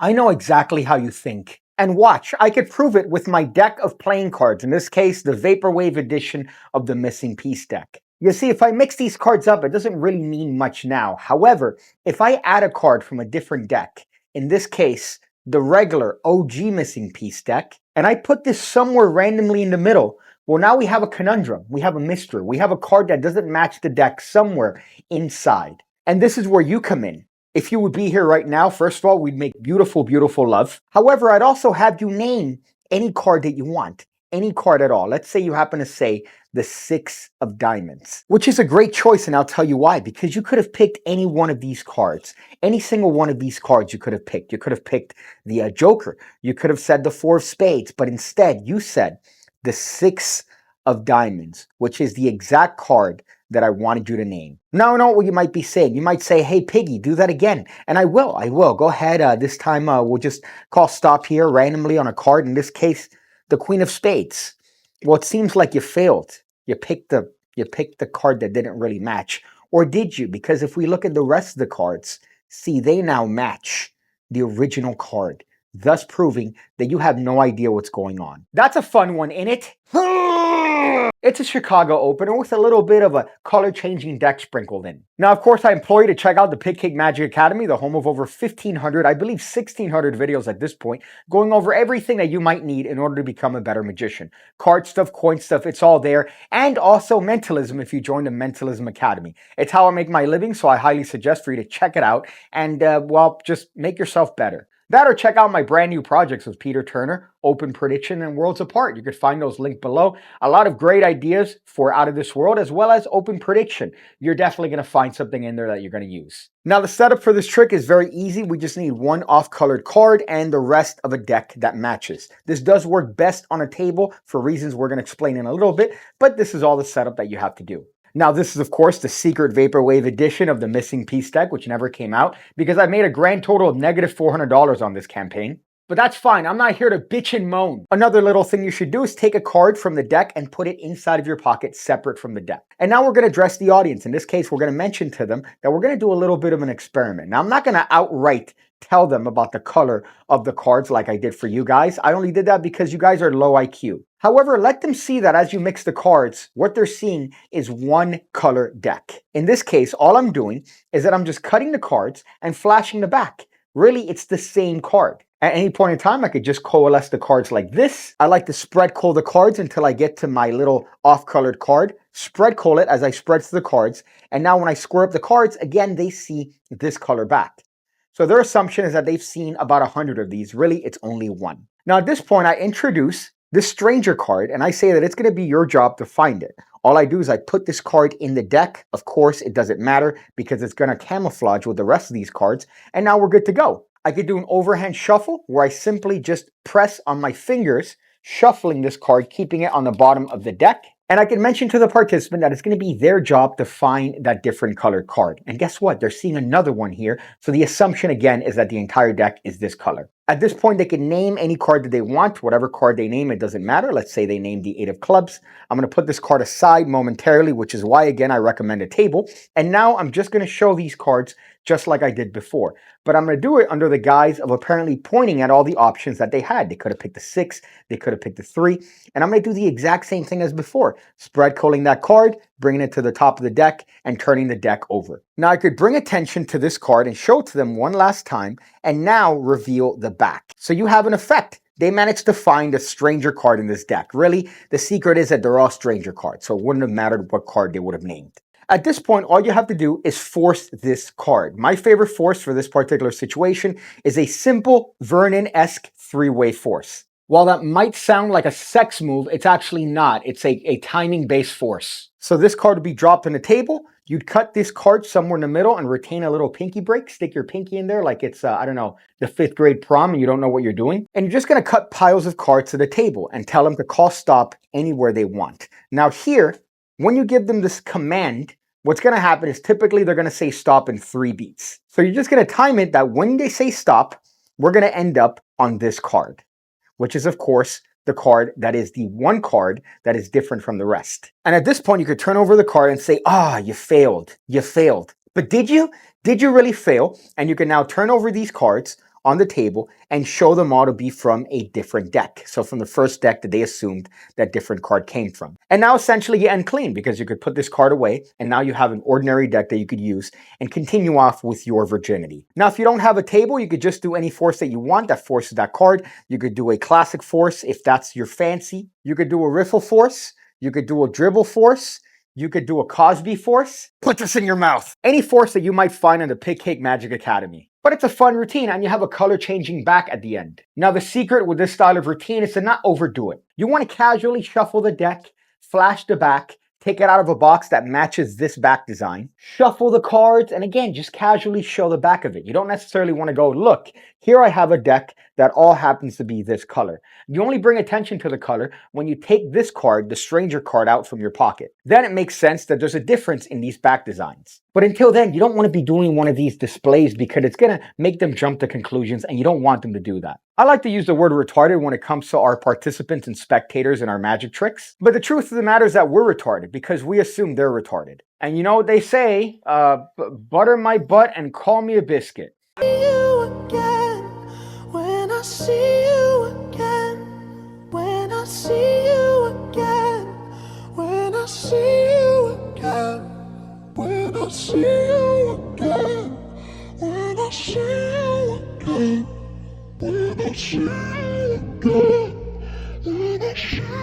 I know exactly how you think. And watch, I could prove it with my deck of playing cards, in this case, the Vaporwave edition of the Missing Piece deck. You see, if I mix these cards up, it doesn't really mean much now. However, if I add a card from a different deck, in this case, the regular OG Missing Piece deck, and I put this somewhere randomly in the middle, well, now we have a conundrum. We have a mystery. We have a card that doesn't match the deck somewhere inside. And this is where you come in. If you would be here right now, first of all, we'd make beautiful, beautiful love. However, I'd also have you name any card that you want, any card at all. Let's say you happen to say the 6 of diamonds, which is a great choice, and I'll tell you why. Because you could have picked any one of these cards. Any single one of these cards you could have picked. You could have picked the Joker. You could have said the 4 of spades, but instead you said the 6 of diamonds, which is the exact card that I wanted you to name. Now I know what you might be saying. You might say, hey, Piggy, do that again. And I will. Go ahead. This time we'll just call stop here randomly on a card. In this case, the Queen of Spades. Well, it seems like you failed. You picked the card that didn't really match. Or did you? Because if we look at the rest of the cards, see, they now match the original card, thus proving that you have no idea what's going on. That's a fun one, ain't it? It's a Chicago opener with a little bit of a color-changing deck sprinkled in. Now, of course, I implore you to check out the PigCake Magic Academy, the home of over 1,500, I believe 1,600 videos at this point, going over everything that you might need in order to become a better magician. Card stuff, coin stuff, it's all there. And also mentalism if you join the Mentalism Academy. It's how I make my living, so I highly suggest for you to check it out and, well, just make yourself better. That or check out my brand new projects with Peter Turner, Open Prediction, and Worlds Apart. You could find those linked below. A lot of great ideas for Out of This World as well as Open Prediction. You're definitely going to find something in there that you're going to use. Now the setup for this trick is very easy. We just need one off-colored card and the rest of a deck that matches. This does work best on a table for reasons we're going to explain in a little bit, but this is all the setup that you have to do. Now, this is, of course, the secret Vaporwave edition of the Missing Piece deck, which never came out, because I made a grand total of negative $400 on this campaign. But that's fine. I'm not here to bitch and moan. Another little thing you should do is take a card from the deck and put it inside of your pocket separate from the deck. And now we're going to address the audience. In this case, we're going to mention to them that we're going to do a little bit of an experiment. Now, I'm not going to outright tell them about the color of the cards like I did for you guys. I only did that because you guys are low IQ. However, let them see that as you mix the cards, what they're seeing is one color deck. In this case, all I'm doing is that I'm just cutting the cards and flashing the back. Really, it's the same card. At any point in time, I could just coalesce the cards like this. I like to spread coal the cards until I get to my little off-colored card. Spread coal it as I spread through the cards. And now when I square up the cards, again, they see this color back. So their assumption is that they've seen about 100 of these. Really, it's only one. Now at this point, I introduce this stranger card, and I say that it's going to be your job to find it. All I do is I put this card in the deck. Of course, it doesn't matter because it's going to camouflage with the rest of these cards, and now we're good to go. I could do an overhand shuffle where I simply just press on my fingers, shuffling this card, keeping it on the bottom of the deck. And I can mention to the participant that it's going to be their job to find that different colored card. And guess what? They're seeing another one here. So the assumption again is that the entire deck is this color. At this point, they can name any card that they want. Whatever card they name, it doesn't matter. Let's say they name the 8 of clubs. I'm going to put this card aside momentarily, which is why, again, I recommend a table. And now I'm just going to show these cards just like I did before. But I'm going to do it under the guise of apparently pointing at all the options that they had. They could have picked the 6. They could have picked the 3. And I'm going to do the exact same thing as before. Spread coaling that card, bringing it to the top of the deck, and turning the deck over. Now I could bring attention to this card and show it to them one last time, and now reveal the back. So you have an effect. They managed to find a stranger card in this deck. Really, the secret is that they're all stranger cards, so it wouldn't have mattered what card they would have named. At this point, all you have to do is force this card. My favorite force for this particular situation is a simple Vernon-esque 3-way force. While that might sound like a sex move, it's actually not. It's a timing-based force. So this card would be dropped on the table. You'd cut this card somewhere in the middle and retain a little pinky break. Stick your pinky in there like it's, I don't know, the 5th grade prom and you don't know what you're doing. And you're just going to cut piles of cards to the table and tell them to call stop anywhere they want. Now here, when you give them this command, what's going to happen is typically they're going to say stop in 3 beats. So you're just going to time it that when they say stop, we're going to end up on this card, which is, of course, the card that is the one card that is different from the rest. And at this point, you could turn over the card and say, you failed. You failed. But did you? Did you really fail? And you can now turn over these cards, on the table and show them all to be from a different deck. So from the first deck that they assumed that different card came from. And now essentially you end clean because you could put this card away and now you have an ordinary deck that you could use and continue off with your virginity. Now, if you don't have a table, you could just do any force that you want that forces that card. You could do a classic force if that's your fancy. You could do a riffle force. You could do a dribble force. You could do a Cosby force. Put this in your mouth. Any force that you might find in the PigCake Magic Academy. But it's a fun routine and you have a color changing back at the end. Now the secret with this style of routine is to not overdo it. You want to casually shuffle the deck, flash the back, take it out of a box that matches this back design, shuffle the cards, and again, just casually show the back of it. You don't necessarily want to go, look, here I have a deck that all happens to be this color. You only bring attention to the color when you take this card, the stranger card, out from your pocket. Then it makes sense that there's a difference in these back designs. But until then, you don't want to be doing one of these displays because it's going to make them jump to conclusions and you don't want them to do that. I like to use the word retarded when it comes to our participants and spectators in our magic tricks. But the truth of the matter is that we're retarded because we assume they're retarded. And you know what they say, butter my butt and call me a biscuit. I see you again, when I see you again, when I see you again, when I see you again, when I see you again, when I see you again, when I see